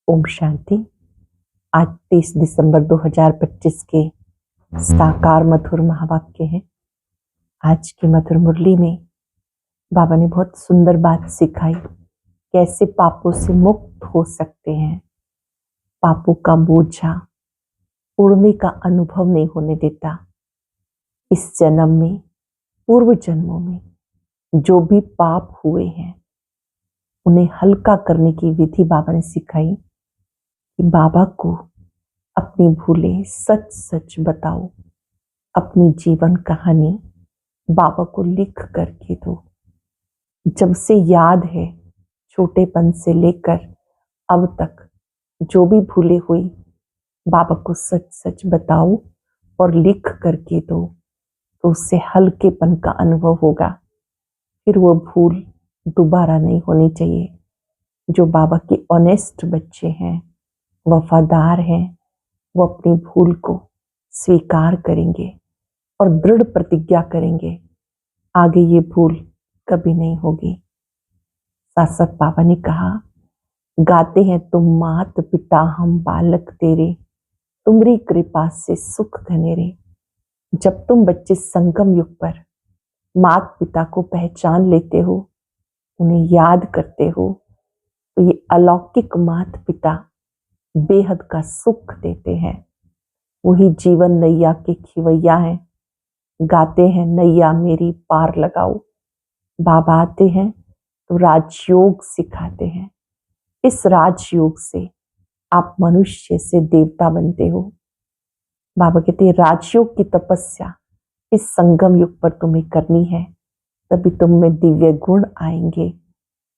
ओम शांति। आज 30 दिसंबर 2025 के साकार मधुर महावाक्य हैं। आज की मधुर मुरली में बाबा ने बहुत सुंदर बात सिखाई, कैसे पापों से मुक्त हो सकते हैं। पापों का बोझा उड़ने का अनुभव नहीं होने देता। इस जन्म में, पूर्व जन्मों में जो भी पाप हुए हैं उन्हें हल्का करने की विधि बाबा ने सिखाई कि बाबा को अपनी भूलें सच सच बताओ, अपनी जीवन कहानी बाबा को लिख करके दो। जब से याद है, छोटेपन से लेकर अब तक जो भी भूले हुई बाबा को सच सच बताओ और लिख करके दो, तो उससे हल्केपन का अनुभव होगा। फिर वो भूल दोबारा नहीं होनी चाहिए। जो बाबा के ऑनेस्ट बच्चे हैं, वफादार हैं, वो अपनी भूल को स्वीकार करेंगे और दृढ़ प्रतिज्ञा करेंगे, आगे ये भूल कभी नहीं होगी। साथ साथ बाबा ने कहा, गाते हैं तुम मात पिता हम बालक तेरे, तुम्हारी कृपा से सुख घनेरे। जब तुम बच्चे संगम युग पर मात पिता को पहचान लेते हो, उन्हें याद करते हो, तो ये अलौकिक मात पिता बेहद का सुख देते हैं। वही जीवन नैया के खिवैया हैं। गाते हैं नैया मेरी पार लगाओ। बाबा आते हैं तो राजयोग सिखाते हैं। इस राजयोग से आप मनुष्य से देवता बनते हो। बाबा कहते हैं राजयोग की तपस्या इस संगम युग पर तुम्हें करनी है, तभी तुम में दिव्य गुण आएंगे,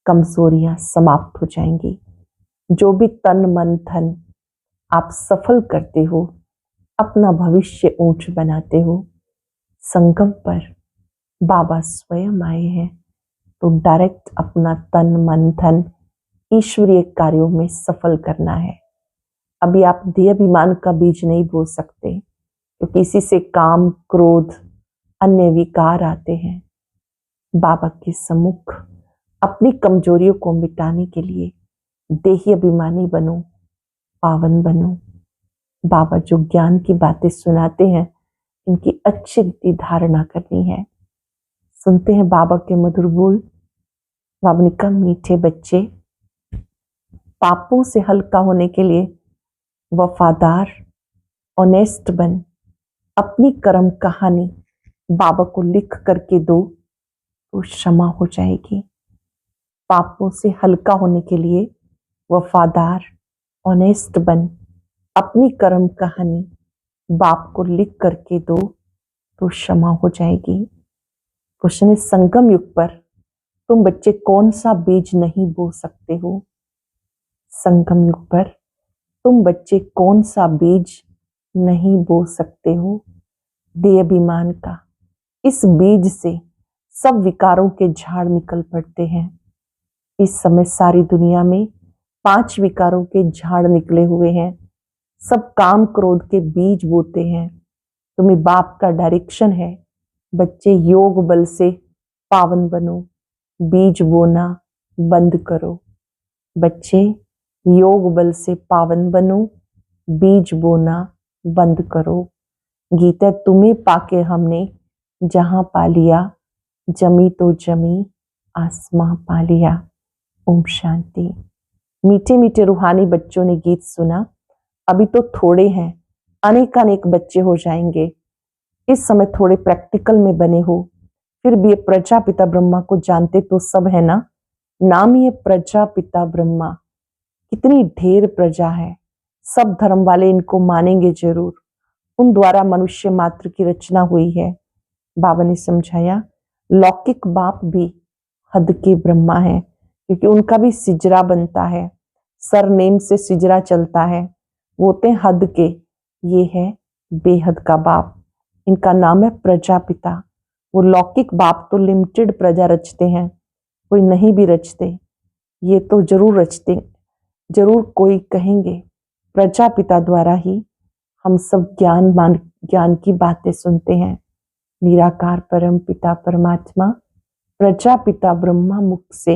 कमजोरियां समाप्त हो जाएंगी। जो भी तन मन धन आप सफल करते हो, अपना भविष्य ऊंच बनाते हो, संगम पर बाबा स्वयं आए हैं तो डायरेक्ट अपना तन मन धन ईश्वरीय कार्यों में सफल करना है। अभी आप देह अभिमान का बीज नहीं बो सकते, क्योंकि इसी से काम क्रोध अन्य विकार आते हैं। बाबा के सम्मुख अपनी कमजोरियों को मिटाने के लिए देही अभिमानी बनो, पावन बनो। बाबा जो ज्ञान की बातें सुनाते हैं, इनकी अच्छी रीति धारणा करनी है। सुनते हैं बाबा के मधुर बोल। बाबा ने कहा, मीठे बच्चे, पापों से हल्का होने के लिए वफादार ऑनेस्ट बन, अपनी कर्म कहानी बाबा को लिख करके दो, तो क्षमा हो जाएगी। पापों से हल्का होने के लिए वफादार ऑनेस्ट बन, अपनी कर्म कहानी बाप को लिख करके दो, तो क्षमा हो जाएगी। क्वेश्चन है, संगम युग पर तुम बच्चे कौन सा बीज नहीं बो सकते हो? संगम युग पर तुम बच्चे कौन सा बीज नहीं बो सकते हो? देह अभिमान का। इस बीज से सब विकारों के झाड़ निकल पड़ते हैं। इस समय सारी दुनिया में 5 विकारों के झाड़ निकले हुए हैं। सब काम क्रोध के बीज बोते हैं। तुम्हें बाप का डायरेक्शन है, बच्चे योग बल से पावन बनो, बीज बोना बंद करो। बच्चे योग बल से पावन बनो, बीज बोना बंद करो। गीता तुम्हें पाके हमने जहां पा लिया, जमी तो जमी आसमां पा लिया। ओम शांति। मीठे मीठे रूहानी बच्चों ने गीत सुना। अभी तो थोड़े हैं, अनेक बच्चे हो जाएंगे। इस समय थोड़े प्रैक्टिकल में बने हो, फिर भी ये प्रजापिता ब्रह्मा को जानते तो सब है ना। नाम ही है प्रजापिता ब्रह्मा। कितनी ढेर प्रजा है, सब धर्म वाले इनको मानेंगे जरूर। उन द्वारा मनुष्य मात्र की रचना हुई है। बाबा ने समझाया, लौकिक बाप भी हद के ब्रह्मा है, क्योंकि उनका भी सिजरा बनता है, सरनेम से सिजरा चलता है। वो होते हैं हद के, ये है बेहद का बाप। इनका नाम है प्रजापिता। वो लौकिक बाप तो लिमिटेड प्रजा रचते हैं, कोई नहीं भी रचते। ये तो जरूर रचते, जरूर कोई कहेंगे। प्रजापिता द्वारा ही हम सब ज्ञान की बातें सुनते हैं। निराकार परम पिता परमात्मा प्रजापिता ब्रह्मा मुख से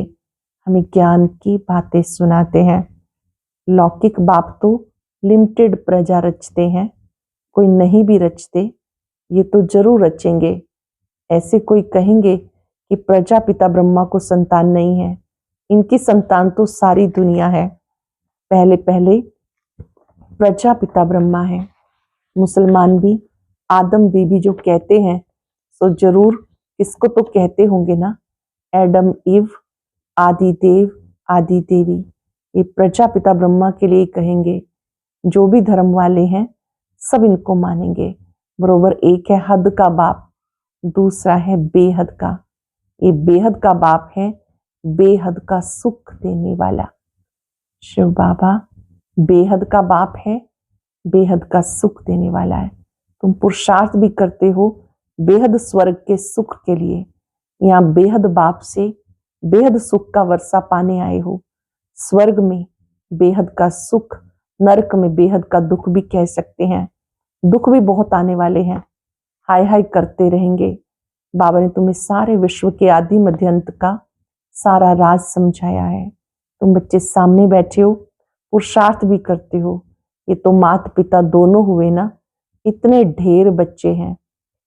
हमें ज्ञान की बातें सुनाते हैं। लौकिक बाप तो लिमिटेड प्रजा रचते हैं, कोई नहीं भी रचते, ये तो जरूर रचेंगे। ऐसे कोई कहेंगे कि प्रजापिता ब्रह्मा को संतान नहीं है, इनकी संतान तो सारी दुनिया है। पहले पहले प्रजापिता ब्रह्मा है। मुसलमान भी आदम बीबी जो कहते हैं तो जरूर इसको तो कहते होंगे ना, एडम इव, आदि देव, आदि देवी। ये प्रजापिता ब्रह्मा के लिए कहेंगे। जो भी धर्म वाले हैं सब इनको मानेंगे। बरोबर एक है हद का बाप, दूसरा है बेहद का। ये बेहद का बाप है, बेहद का सुख देने वाला। शिव बाबा बेहद का बाप है, बेहद का सुख देने वाला है। तुम पुरुषार्थ भी करते हो बेहद स्वर्ग के सुख के लिए। यहाँ बेहद बाप से बेहद सुख का वर्षा पाने आए हो। स्वर्ग में बेहद का सुख, नरक में बेहद का दुख भी कह सकते हैं। दुख भी बहुत आने वाले हैं, हाय हाय करते रहेंगे। बाबा ने तुम्हें सारे विश्व के आदि मध्य अंत का सारा राज समझाया है। तुम बच्चे सामने बैठे हो, पुरुषार्थ भी करते हो। ये तो माता पिता दोनों हुए ना, इतने ढेर बच्चे हैं।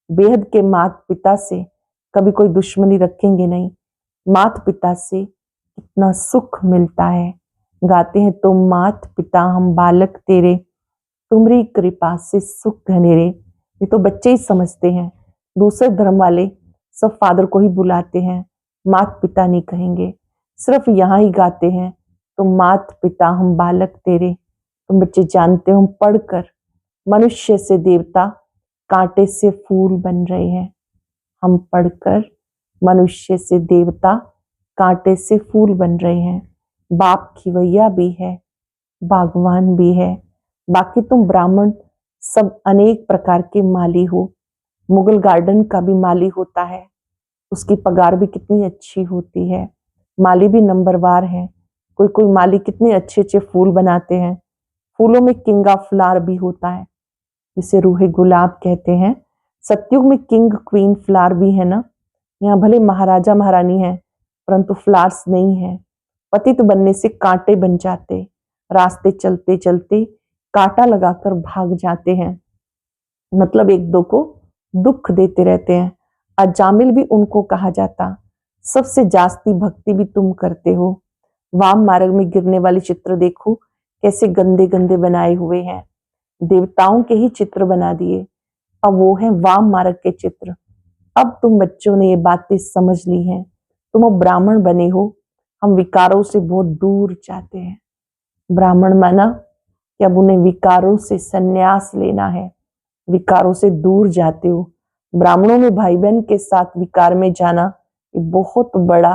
बेहद के माता पिता से कभी कोई दुश्मनी रखेंगे नहीं। माता पिता से इतना सुख मिलता है। गाते हैं तो मात पिता हम बालक तेरे, तुम्हारी कृपा से सुख घनेरे। ये तो बच्चे ही समझते हैं। दूसरे धर्म वाले सब फादर को ही बुलाते हैं, मात पिता नहीं कहेंगे। सिर्फ यहाँ ही गाते हैं तो मात पिता हम बालक तेरे। तुम बच्चे जानते हो हम पढ़कर मनुष्य से देवता, कांटे से फूल बन रहे हैं। हम पढ़कर मनुष्य से देवता, कांटे से फूल बन रहे हैं। बाप खिवैया भी है, बागवान भी है। बाकी तुम ब्राह्मण सब अनेक प्रकार के माली हो। मुगल गार्डन का भी माली होता है, उसकी पगार भी कितनी अच्छी होती है। माली भी नंबरवार है। कोई कोई माली कितने अच्छे अच्छे फूल बनाते हैं। फूलों में किंग ऑफ फ्लावर भी होता है, जिसे रूहे गुलाब कहते हैं। सतयुग में किंग क्वीन फ्लावर भी है ना। यहाँ भले महाराजा महारानी है परंतु फ्लावर्स नहीं है। पतित बनने से कांटे बन जाते, रास्ते चलते चलते कांटा लगाकर भाग जाते हैं। मतलब एक दो को दुख देते रहते हैं। अजामिल भी उनको कहा जाता। सबसे जास्ती भक्ति भी तुम करते हो। वाम मार्ग में गिरने वाले चित्र देखो कैसे गंदे गंदे बनाए हुए हैं। देवताओं के ही चित्र बना दिए। अब वो है वाम मार्ग के चित्र। अब तुम बच्चों ने ये बातें समझ ली हैं। तुम अब ब्राह्मण बने हो। हम विकारों से बहुत दूर जाते हैं। ब्राह्मण माना कि अब उन्हें विकारों से संन्यास लेना है। विकारों से दूर जाते हो। ब्राह्मणों में भाई बहन के साथ विकार में जाना ये बहुत बड़ा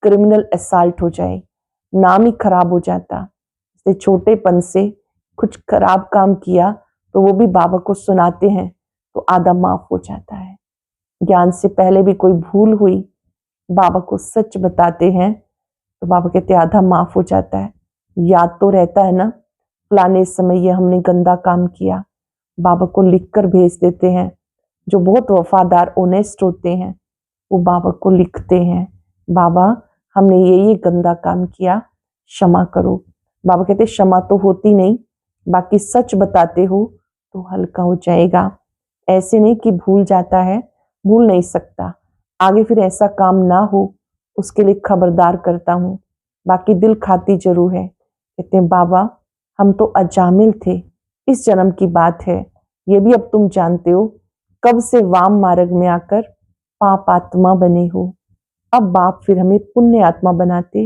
क्रिमिनल असॉल्ट हो जाए, नाम ही खराब हो जाता। इसलिए छोटेपन से कुछ खराब काम किया तो वो भी बाबा को सुनाते हैं तो आधा माफ हो जाता है। ज्ञान से पहले भी कोई भूल हुई, बाबा को सच बताते हैं तो बाबा कहते आधा माफ हो जाता है। याद तो रहता है ना, फलाने समय ये हमने गंदा काम किया। बाबा को लिखकर भेज देते हैं। जो बहुत वफादार ऑनेस्ट होते हैं वो बाबा को लिखते हैं, बाबा हमने ये गंदा काम किया, क्षमा करो। बाबा कहते क्षमा तो होती नहीं, बाकी सच बताते हो तो हल्का हो जाएगा। ऐसे नहीं कि भूल जाता है, भूल नहीं सकता। आगे फिर ऐसा काम ना हो उसके लिए खबरदार करता हूँ। बाकी दिल खाती जरूर है। कहते हैं बाबा हम तो अजामिल थे, इस जन्म की बात है, ये भी अब तुम जानते हो। कब से वाम मार्ग में आकर पाप आत्मा बने हो। अब बाप फिर हमें पुण्य आत्मा बनाते।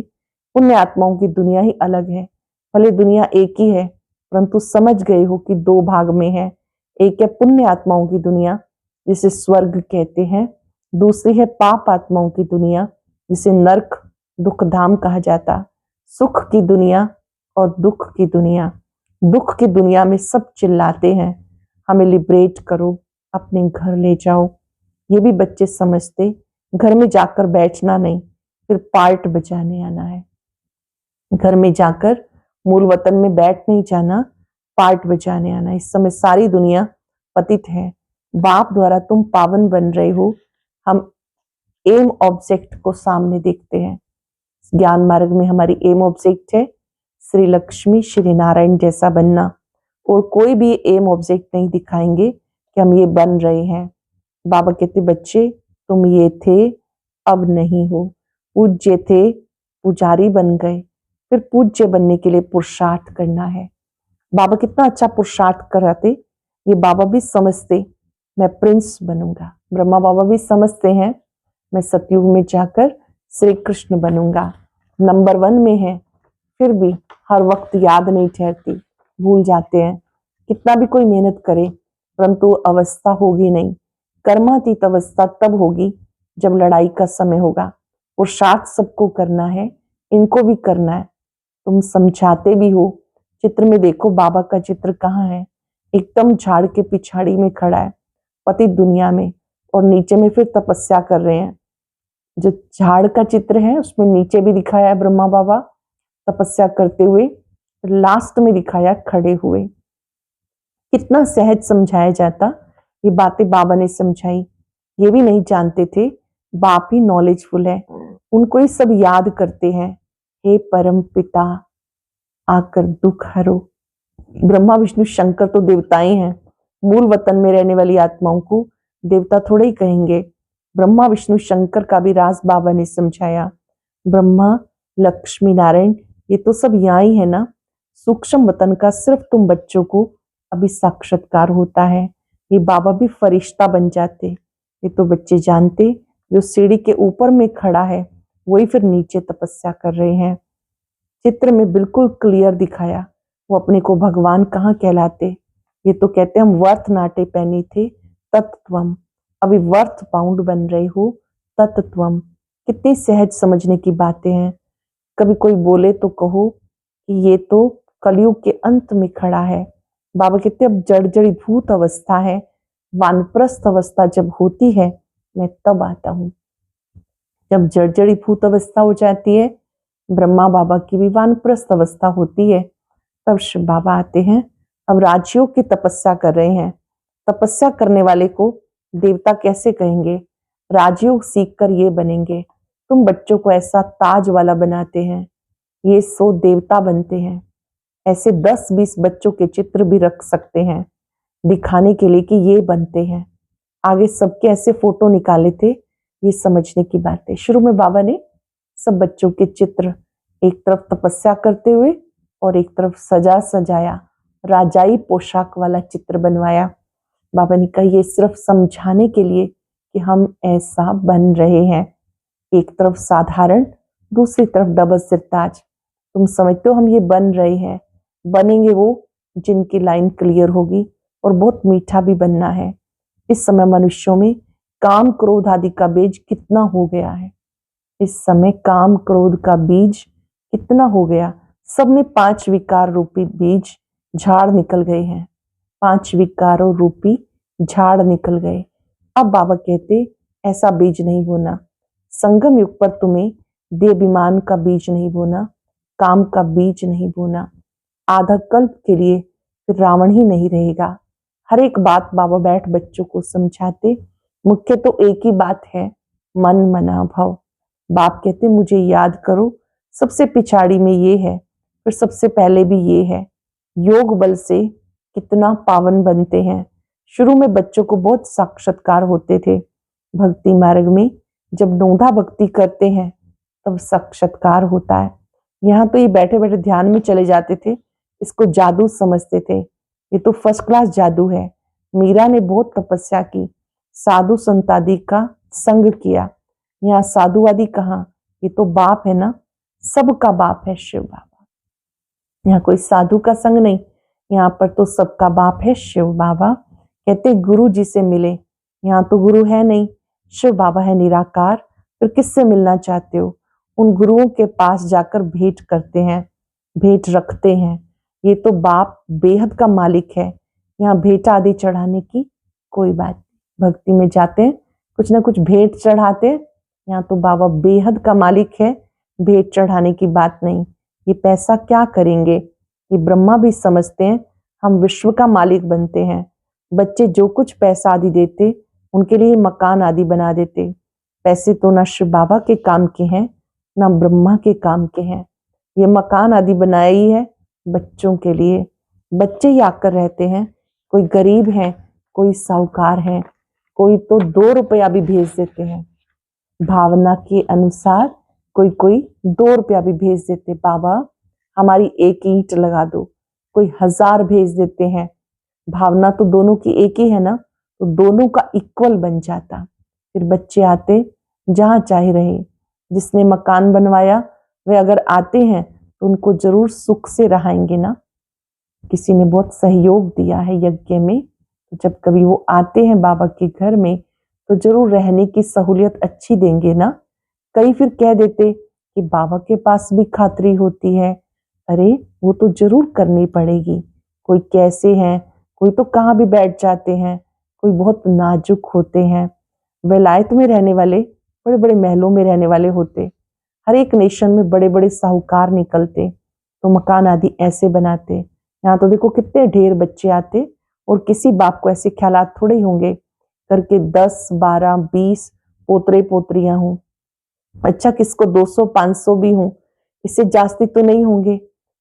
पुण्य आत्माओं की दुनिया ही अलग है। भले दुनिया एक ही है परंतु समझ गए हो कि दो भाग में है। एक है पुण्य आत्माओं की दुनिया जिसे स्वर्ग कहते हैं, दूसरी है पाप आत्माओं की दुनिया जिसे नरक दुख धाम कहा जाता। सुख की दुनिया और दुख की दुनिया। दुख की दुनिया में सब चिल्लाते हैं हमें लिबरेट करो, अपने घर ले जाओ। ये भी बच्चे समझते, घर में जाकर बैठना नहीं, फिर पार्ट बजाने आना है। घर में जाकर मूल वतन में बैठ नहीं जाना, पार्ट बजाने आना। इस समय सारी दुनिया पतित है। बाप द्वारा तुम पावन बन रहे हो। हम एम ऑब्जेक्ट को सामने देखते हैं। ज्ञान मार्ग में हमारी एम ऑब्जेक्ट है श्री लक्ष्मी श्री नारायण जैसा बनना, और कोई भी एम ऑब्जेक्ट नहीं दिखाएंगे कि हम ये बन रहे हैं। बाबा कहते बच्चे तुम ये थे, अब नहीं हो। पूज्य थे, पुजारी बन गए, फिर पूज्य बनने के लिए पुरुषार्थ करना है। बाबा कितना अच्छा पुरुषार्थ कराते, ये बाबा भी समझते मैं प्रिंस बनूंगा। ब्रह्मा बाबा भी समझते हैं मैं सतयुग में जाकर श्री कृष्ण बनूंगा। नंबर 1 में है, फिर भी हर वक्त याद नहीं ठहरती, भूल जाते हैं। कितना भी कोई मेहनत करे परंतु अवस्था होगी नहीं। कर्मातीत अवस्था तब होगी जब लड़ाई का समय होगा। पुरुषार्थ सबको करना है, इनको भी करना है। तुम समझाते भी हो। चित्र में देखो बाबा का चित्र कहाँ है, एकदम झाड़ के पिछाड़ी में खड़ा है, पति दुनिया में, और नीचे में फिर तपस्या कर रहे हैं। जो झाड़ का चित्र है उसमें नीचे भी दिखाया है ब्रह्मा बाबा तपस्या करते हुए, लास्ट में दिखाया खड़े हुए। कितना सहज समझाया जाता, ये बातें बाबा ने समझाई। ये भी नहीं जानते थे बाप ही नॉलेजफुल है, उनको ही सब याद करते हैं। हे परम पिता आकर दुख हरो। ब्रह्मा विष्णु शंकर तो देवताएं हैं, मूल वतन में रहने वाली आत्माओं को देवता थोड़े ही कहेंगे। ब्रह्मा विष्णु शंकर का भी राज बाबा ने समझाया। ब्रह्मा लक्ष्मी नारायण ये तो सब यहाँ ही है ना, सूक्ष्म वतन का सिर्फ तुम बच्चों को अभी साक्षात्कार होता है। ये बाबा भी फरिश्ता बन जाते, ये तो बच्चे जानते। जो सीढ़ी के ऊपर में खड़ा है वही फिर नीचे तपस्या कर रहे हैं। चित्र में बिल्कुल क्लियर दिखाया वो अपने को भगवान कहाँ कहलाते। ये तो कहते हम वर्थ नाटे पहने थे तत्त्वम, अभी वर्थ पाउंड बन रहे हो तत्त्वम। कितनी सहज समझने की बातें हैं। कभी कोई बोले तो कहो कि ये तो कलयुग के अंत में खड़ा है। बाबा कहते अब जड़जड़ीभूत अवस्था है, वानप्रस्थ अवस्था जब होती है मैं तब आता हूँ। जब जड़जड़ीभूत अवस्था हो जाती है, ब्रह्मा बाबा की भी वानप्रस्थ अवस्था होती है, तब शिव बाबा आते हैं। अब राजयोग की तपस्या कर रहे हैं। तपस्या करने वाले को देवता कैसे कहेंगे? राजयोग सीखकर ये बनेंगे। तुम बच्चों को ऐसा ताज वाला बनाते हैं, ये 100 देवता बनते हैं। ऐसे 10-20 बच्चों के चित्र भी रख सकते हैं दिखाने के लिए कि ये बनते हैं। आगे सबके ऐसे फोटो निकाले थे, ये समझने की बात है। शुरू में बाबा ने सब बच्चों के चित्र एक तरफ तपस्या करते हुए और एक तरफ सजा सजाया राजाई पोशाक वाला चित्र बनवाया। बाबा ने कहा ये सिर्फ समझाने के लिए कि हम ऐसा बन रहे हैं। एक तरफ साधारण, दूसरी तरफ डबल सिरताज। तुम समझते हो हम ये बन रहे हैं। बनेंगे वो जिनकी लाइन क्लियर होगी, और बहुत मीठा भी बनना है। इस समय मनुष्यों में काम क्रोध आदि का बीज कितना हो गया है। इस समय काम क्रोध का बीज कितना हो गया। सब में 5 विकार रूपी बीज झाड़ निकल गए हैं। 5 विकारों रूपी झाड़ निकल गए। अब बाबा कहते ऐसा बीज नहीं बोना। संगम युग पर तुम्हें देवाभिमान का बीज नहीं बोना, काम का बीज नहीं बोना। आधा कल्प के लिए फिर रावण ही नहीं रहेगा। हर एक बात बाबा बैठ बच्चों को समझाते। मुख्य तो एक ही बात है, मन मना भव। बाप कहते मुझे याद करो, सबसे पिछाड़ी में ये है, फिर सबसे पहले भी ये है। योग बल से कितना पावन बनते हैं। शुरू में बच्चों को बहुत साक्षात्कार होते थे। भक्ति मार्ग में जब नौधा भक्ति करते हैं तब साक्षात्कार होता है। यहाँ तो ये बैठे बैठे ध्यान में चले जाते थे, इसको जादू समझते थे। ये तो फर्स्ट क्लास जादू है। मीरा ने बहुत तपस्या की, साधु संतादि का संग किया। यहाँ साधुवादी कहाँ, ये तो बाप है ना, सबका बाप है शिव बाबा। यहाँ कोई साधु का संग नहीं, यहाँ पर तो सबका बाप है शिव बाबा। कहते गुरु जी से मिले, यहाँ तो गुरु है नहीं, शिव बाबा है निराकार। फिर किससे मिलना चाहते हो? उन गुरुओं के पास जाकर भेंट करते हैं, भेंट रखते हैं। ये तो बाप बेहद का मालिक है, यहाँ भेंट आदि चढ़ाने की कोई बात नहीं। भक्ति में जाते हैं, कुछ ना कुछ भेंट चढ़ाते हैं। यहाँ तो बाबा बेहद का मालिक है, भेंट चढ़ाने की बात नहीं। ये पैसा क्या करेंगे? ये ब्रह्मा भी समझते हैं हम विश्व का मालिक बनते हैं। बच्चे जो कुछ पैसा आदि देते उनके लिए मकान आदि बना देते। पैसे तो ना शिव बाबा के काम के हैं, ना ब्रह्मा के काम के हैं। ये मकान आदि बनाया ही है बच्चों के लिए। बच्चे ही आकर रहते हैं, कोई गरीब है, कोई साहूकार है, कोई तो 2 रुपया भी भेज देते हैं। भावना के अनुसार कोई कोई 2 रुपया भी भेज देते, बाबा हमारी एक ईंट लगा दो। कोई 1000 भेज देते हैं। भावना तो दोनों की एक ही है ना, तो दोनों का इक्वल बन जाता। फिर बच्चे आते, जहां चाहे रहे। जिसने मकान बनवाया वे अगर आते हैं तो उनको जरूर सुख से रहाएंगे ना। किसी ने बहुत सहयोग दिया है यज्ञ में, तो जब कभी वो आते हैं बाबा के घर में तो जरूर रहने की सहूलियत अच्छी देंगे ना। कई फिर कह देते कि बाबा के पास भी खातरी होती है। अरे वो तो जरूर करनी पड़ेगी। कोई कैसे हैं, कोई तो कहाँ भी बैठ जाते हैं, कोई बहुत नाजुक होते हैं। विलायत में रहने वाले बड़े बड़े महलों में रहने वाले होते। हर एक नेशन में बड़े बड़े साहूकार निकलते, तो मकान आदि ऐसे बनाते। यहाँ तो देखो कितने ढेर बच्चे आते, और किसी बाप को ऐसे ख्यालात थोड़े ही होंगे करके 10, 12, 20 पोतरे पोतरियां हों। अच्छा किसको 200, 500 भी हों, इससे जास्ती तो नहीं होंगे।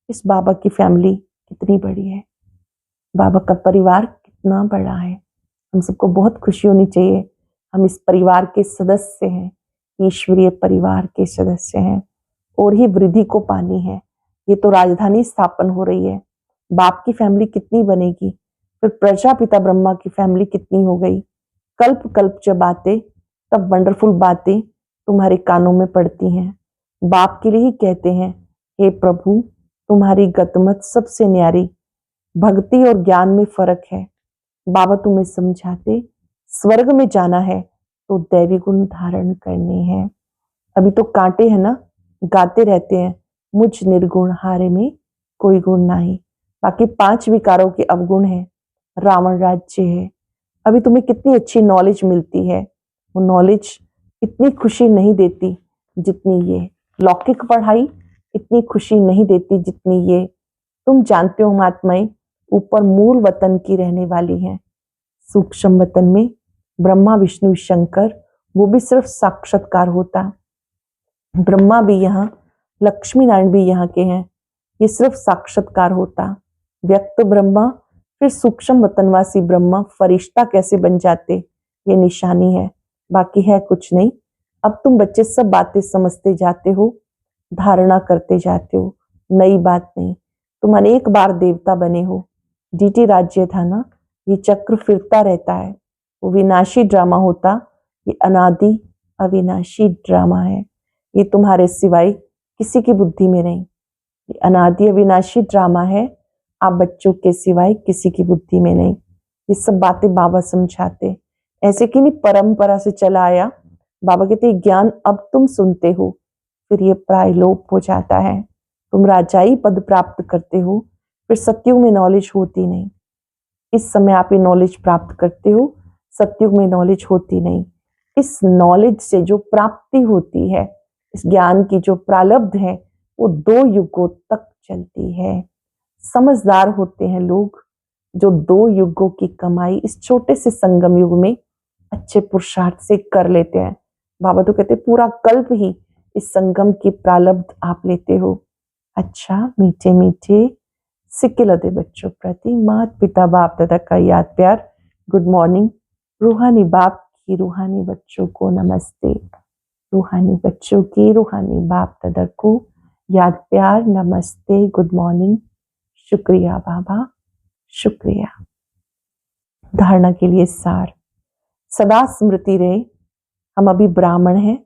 इस बाबा की फैमिली कितनी बड़ी है, बाबा का परिवार कितना बड़ा है। हम सबको बहुत खुशी होनी चाहिए, हम इस परिवार के सदस्य हैं, ईश्वरीय परिवार के सदस्य हैं, और ही वृद्धि को पानी है। ये तो राजधानी स्थापन हो रही है, बाप की फैमिली कितनी बनेगी, फिर प्रजापिता ब्रह्मा की फैमिली कितनी हो गई। कल्प कल्प जब आते तब वंडरफुल बातें तुम्हारे कानों में पड़ती हैं। बाप के लिए ही कहते हैं, हे प्रभु तुम्हारी गतमत सबसे न्यारी। भक्ति और ज्ञान में फर्क है। बाबा तुम्हें समझाते, स्वर्ग में जाना है तो दैवी गुण धारण करने हैं। अभी तो कांटे हैं ना, गाते रहते हैं मुझ निर्गुण हारे में कोई गुण नहीं। बाकी 5 विकारों के अवगुण है, रावण राज्य है। अभी तुम्हें कितनी अच्छी नॉलेज मिलती है, वो नॉलेज इतनी खुशी नहीं देती जितनी ये लौकिक पढ़ाई इतनी खुशी नहीं देती जितनी ये। तुम जानते हो महात्माएं ऊपर मूल वतन की रहने वाली हैं। सूक्ष्म वतन में ब्रह्मा विष्णु शंकर वो भी सिर्फ साक्षात्कार होता। ब्रह्मा भी यहाँ, लक्ष्मी नारायण भी यहाँ के हैं, ये सिर्फ साक्षात्कार होता। व्यक्त ब्रह्मा फिर सूक्ष्म वतनवासी ब्रह्मा फरिश्ता कैसे बन जाते, ये निशानी है, बाकी है कुछ नहीं। अब तुम बच्चे सब बातें समझते जाते हो, धारणा करते जाते हो, नई बात नहीं। तुम अनेक बार देवता बने हो। डीटी राज्य था ना, ये चक्र फिरता रहता है, वो विनाशी ड्रामा होता, ये अनादि अविनाशी ड्रामा है। ये तुम्हारे सिवाय किसी की बुद्धि में नहीं, ये अनादि अविनाशी ड्रामा है, आप बच्चों के सिवाय किसी की बुद्धि में नहीं। ये सब बातें बाबा समझाते, ऐसे कि नहीं परंपरा से चला आया। बाबा कहते ज्ञान अब तुम सुनते हो, फिर ये प्रायलोप हो जाता है, तुम राजाई पद प्राप्त करते हो, फिर सत्युग में नॉलेज होती नहीं। इस समय आप ये नॉलेज प्राप्त करते हो, सत्युग में नॉलेज होती नहीं। इस नॉलेज से जो प्राप्ति होती है, इस ज्ञान की जो प्रालब्ध है, वो 2 युगों तक चलती है। समझदार होते हैं लोग जो 2 युगों की कमाई इस छोटे से संगम युग में अच्छे पुरुषार्थ से कर लेते हैं। बाबा तो कहते पूरा कल्प ही इस संगम की प्रालब्ध आप लेते हो। अच्छा मीठे मीठे सिक्के लदे बच्चों प्रति माता पिता बाप दादा का याद प्यार गुड मॉर्निंग। रूहानी बाप की रूहानी बच्चों को नमस्ते, रूहानी बच्चों की रूहानी बाप दादा को याद प्यार नमस्ते, गुड मॉर्निंग। शुक्रिया बाबा, शुक्रिया। धारणा के लिए सार, सदा स्मृति रहे हम अभी ब्राह्मण हैं,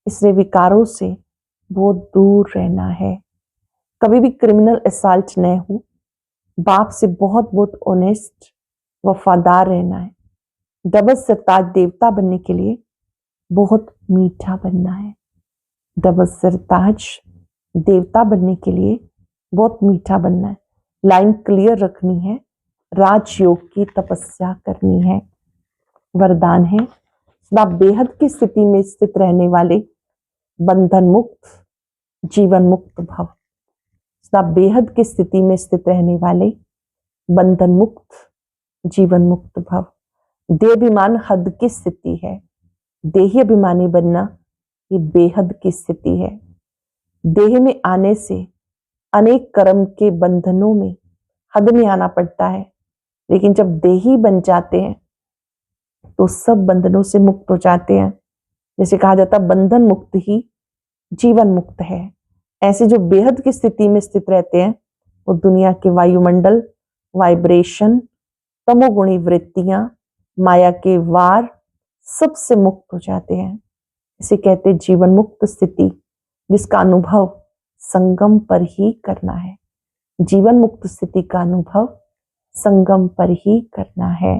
इसलिए विकारों से बहुत दूर रहना है। कभी भी क्रिमिनल असल्ट न हो, बाप से बहुत बहुत ऑनेस्ट वफादार रहना है। डबल सरताज देवता बनने के लिए बहुत मीठा बनना है। डबल सरताज देवता बनने के लिए बहुत मीठा बनना है। लाइन क्लियर रखनी है, राजयोग की तपस्या करनी है। वरदान है सदा बेहद की स्थिति में स्थित रहने वाले बंधन मुक्त जीवन मुक्त भव। सदा बेहद की स्थिति में स्थित रहने वाले बंधन मुक्त जीवन मुक्त भव। देहाभिमान हद की स्थिति है, देही अभिमानी बनना ये बेहद की स्थिति है। देह में आने से अनेक कर्म के बंधनों में हद में आना पड़ता है, लेकिन जब देही बन जाते हैं तो सब बंधनों से मुक्त हो जाते हैं। जैसे कहा जाता है बंधन मुक्त ही जीवन मुक्त है। ऐसे जो बेहद की स्थिति में स्थित रहते हैं वो दुनिया के वायुमंडल, वाइब्रेशन, तमोगुणी वृत्तियां, माया के वार सबसे मुक्त हो जाते हैं। इसे कहते जीवन मुक्त स्थिति, जिसका अनुभव संगम पर ही करना है। जीवन मुक्त स्थिति का अनुभव संगम पर ही करना है।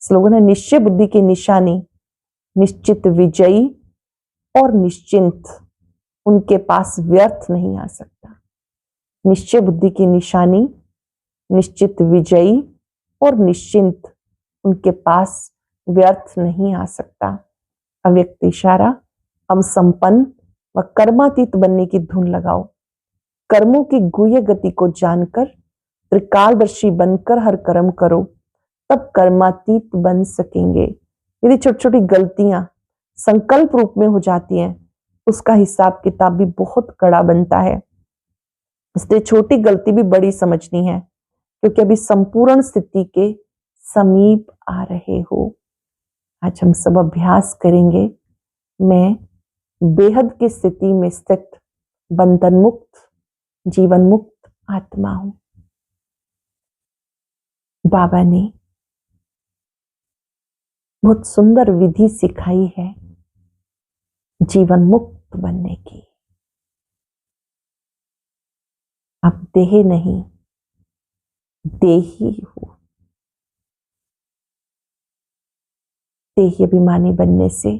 स्लोगन है निश्चय बुद्धि की निशानी, निश्चित विजयी और निश्चिंत, उनके पास व्यर्थ नहीं आ सकता। निश्चय बुद्धि की निशानी, निश्चित विजयी और निश्चिंत, उनके पास व्यर्थ नहीं आ सकता। अव्यक्त इशारा, अब संपन्न व कर्मातीत बनने की धुन लगाओ। कर्मों की गुह्य गति को जानकर त्रिकालदर्शी बनकर हर कर्म करो, तब कर्मातीत बन सकेंगे। यदि छोटी छोटी गलतियां संकल्प रूप में हो जाती हैं, उसका हिसाब किताब भी बहुत कड़ा बनता है। इसलिए छोटी गलती भी बड़ी समझनी है, क्योंकि अभी संपूर्ण स्थिति के समीप आ रहे हो। आज हम सब अभ्यास करेंगे। मैं बेहद की स्थिति में स्थित बंधन मुक्त, जीवन मुक्त आत्मा हूं। बाबा ने बहुत सुंदर विधि सिखाई है जीवन मुक्त बनने की। अब देह नहीं, देही हो। देही अभिमानी बनने से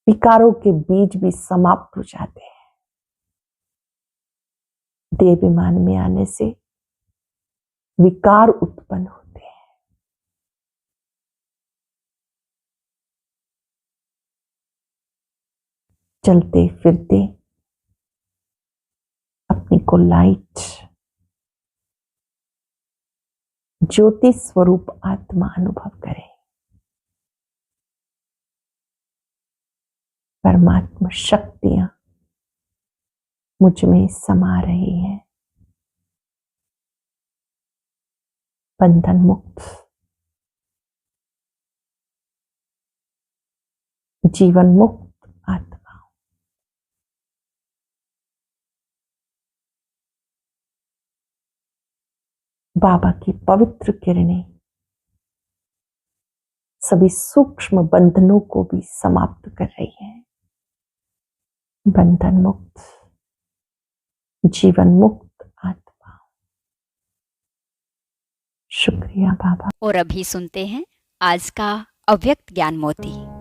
विकारों के बीज भी समाप्त हो जाते हैं। देह अभिमान में आने से विकार उत्पन्न होते हैं। चलते फिरते अपनी को लाइट ज्योति स्वरूप आत्मा अनुभव करें। परमात्मा शक्तियां मुझ में समा रही हैं। बंधन मुक्त, जीवन मुक्त आत्मा। बाबा की पवित्र किरणें सभी सूक्ष्म बंधनों को भी समाप्त कर रही है। बंधन मुक्त, जीवन मुक्त आत्मा। शुक्रिया बाबा। और अभी सुनते हैं आज का अव्यक्त ज्ञान मोती।